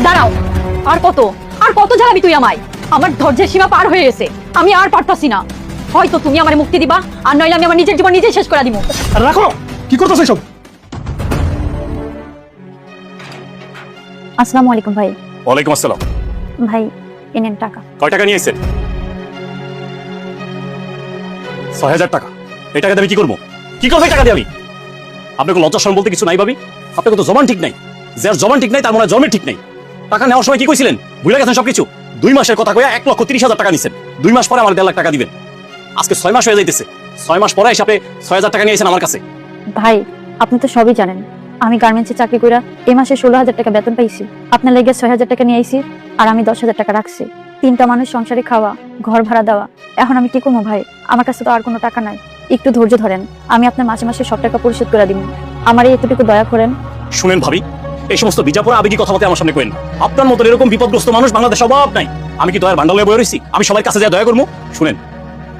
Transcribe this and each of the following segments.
দাঁড়াও, আর কত জ্বালাবি তুই আমায়? আমার ধৈর্যের সীমা পার হয়ে গেছে, আমি আর পারতাছি না। হয়তো তুমি আমার মুক্তি দিবা, আর নইলে আমি আমার নিজের জীবন নিজেই শেষ করে দিব। রাখো, কি করতেছ এসব? আসসালামু আলাইকুম ভাই। ওয়ালাইকুম আসসালাম। ভাই এনেন টাকা। কয় টাকা নিয়েছেন? ৬,০০০ টাকা। এই টাকা দিয়ে আমি কি করবো? কি করবো এই টাকা দিয়ে আমি? আপনাকে লজ্জা শরম বলতে কিছু নাই ভাবি? আপনাকে তো জবান ঠিক নাই। যার জবান ঠিক নাই তার মনে হয় জন্মের ঠিক নাই। টাকা নেওয়ার সময় কি কইছিলেন? ভুলে গেছেন সবকিছু। ২ মাসের কথা কইয়া ১,৩০,০০০ টাকা নিছেন। ২ মাস পরে আমার ১.৫ লাখ টাকা দিবেন। আজকে ৬ মাস হয়ে যাইতেছে। ৬ মাস পরে হিসাবে ৬,০০০ টাকা নিয়েছেন আমার কাছে। ভাই আপনি তো সবই জানেন, আমি গার্মেন্টসে চাকরি করে এই মাসে ১৬,০০০ টাকা বেতন পাইছি। আপনার লেগে ৬,০০০ টাকা নিয়ে আইছি, আর আমি ১০,০০০ টাকা রাখছি। ৩টা মানুষ সংসারে খাওয়া, ঘর ভাড়া দেওয়া। এখন আমি কি করবো ভাই? আমার কাছে তো আর কোনো টাকা নাই। একটু ধৈর্য ধরেন, আমি আপনার মাসে মাসে সব টাকা পরিশোধ করে দিব। আমার এই এতটুকু দয়া করেন। শুনেন ভাবি, এই সমস্ত বিজাপুর আবেগী কথাবার্তা আমার সামনে কইেন না। আপনার মতো এরকম বিপদগ্রস্ত মানুষ বাংলাদেশে অভাব নাই। আমি কি দয়ার ভান্ডার হয়ে বয়ে রইছি? আমি সবার কাছে যা দয়া করবো? শুনেন,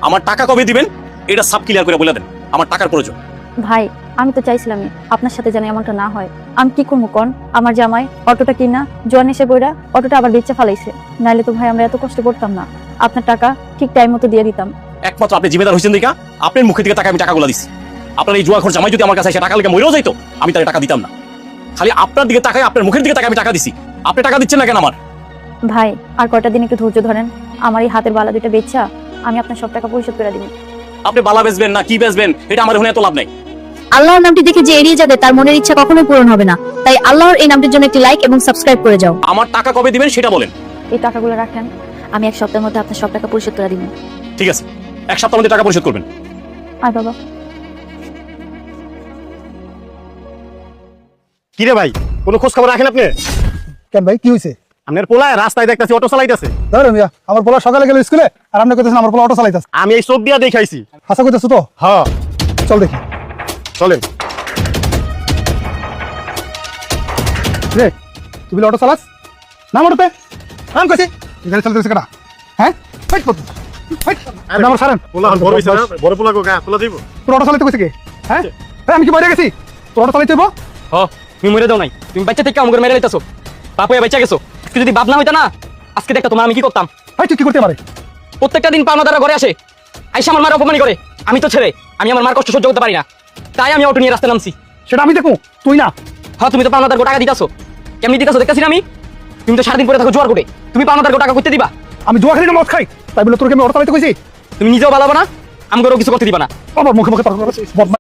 আমার টাকা কবে দিবেন এটা সাব ক্লিয়ার করে বলে দেন। আমার টাকার প্রয়োজন। ভাই আমি তো চাইছিলামই আপনার সাথে যেন এমনটা না হয়। আমি কি করবো কোন? আমার জামাই অটোটা কিনা জোয়ান এসে বইরা অটোটা আবার বেচে ফালাইছে। নাইলে তো ভাই আমরা এত কষ্ট করতাম না। আপনার টাকা ঠিক টাইম মতো দিয়ে দিতাম। একমাত্র আপনি জিম্মেদার হয়েছেন দেখা আপনার মুখের দিকে টাকা আমি টাকাগুলো দিচ্ছি। আপনার এই জুয়া খরচ জামাই যদি আমার কাছে এসে টাকা লেগে মরেও যাইতো, আমি তার টাকা দিতাম না। খালি আপনার দিকে টাকায়, আপনার মুখের দিকে টাকা আমি টাকা দিছি। আপনি টাকা দিচ্ছেন না কেন আমার? ভাই আর কয়টা দিন একটু ধৈর্য ধরেন, আমার এই হাতের বালা দুইটা বেচা আমি আপনার সব টাকা পরিশোধ করে দিব। আপনি বালা বেচবেন না কি বেচবেন এটা আমার এখানে এত লাভ নাই। আল্লাহর নামটি দেখে যে এড়িয়ে যাবে তার মনের ইচ্ছা কখনোই পূরণ হবে না। তাই আল্লাহর এই নামটির জন্য একটি লাইক এবং সাবস্ক্রাইব করে যাও। আমার টাকা কবে দিবেন সেটা বলেন। এই টাকাগুলো রাখেন, আমি এক সপ্তাহের মধ্যে আপনার সব টাকা পরিশোধ করে দিব। ঠিক আছে, 1 সপ্তাহের মধ্যে টাকা পরিশোধ করবেন। আর বাবা কি রে ভাই, কোনো খোঁজ খবর রাখেন আপনি? কেন ভাই, কি হয়েছে? আপনার পোলায় রাস্তায় দেখতেছি অটো চালাইতেছে। ধরো মিয়া, আমার পোলা সকালে গেল স্কুলে, আর আপনি কইতেছেন আমার পোলা অটো চালাইতেছে। আমি এই চোখ দিয়া দেখাইছি। হাসা কইতেছো তো? হ্যাঁ, চল দেখি। চলেন। রে, তুই বলে অটো চালাস? নাম অটোতে নাম কইছি এখানে চালাতেছে কেডা? হ্যাঁ, ফাইট করতে ফাইট। নাম সারেন। পোলা বড় হইছে না, বড় পোলা গো গা পোলা দিব। তোর অটো চালাতে কইছে কে? হ্যাঁ, আমি কি বাইরে গেছি? তোর অটো চালাতে হইব? তুমি মরে দাও নাই, তুমি বাচ্চা থেকে আমাকে মেরে লাইতাছো। বাপ হয়ে বাচ্চা গেছো। আজকে যদি বাপ না হইতা না, আজকে দেখো তোমার আমি কি করতাম। ভাই তুই কি করতে পারে? প্রত্যেকটা দিন পাওনা দ্বারা ঘরে আসে, আইসা আমার মার অপমানি করে। আমি তো ছেড়ে, আমি আমার মার কষ্ট সহ্য করতে পারি না, তাই আমি অটো নিয়ে রাস্তায় নামছি। সেটা আমি দেখো, তুই না। হ্যাঁ, তুমি তো পাওনা দ্বারা টাকা দিতাছো। কেমনি দিতাছো দেখতেছি না আমি? তুমি তো সারাদিন পরে থাকো জোয়ার করে, তুমি পাওনা দ্বারা টাকা করতে দিবা? আমি জুয়া খেলি না মদ খাই, তাই বলে তোর আমি অটো চালাতে কইছি? তুমি নিজেও বালাবো না, আমাকেও কিছু করতে দিবা না। আমার মুখে মুখে তর্ক করছিস।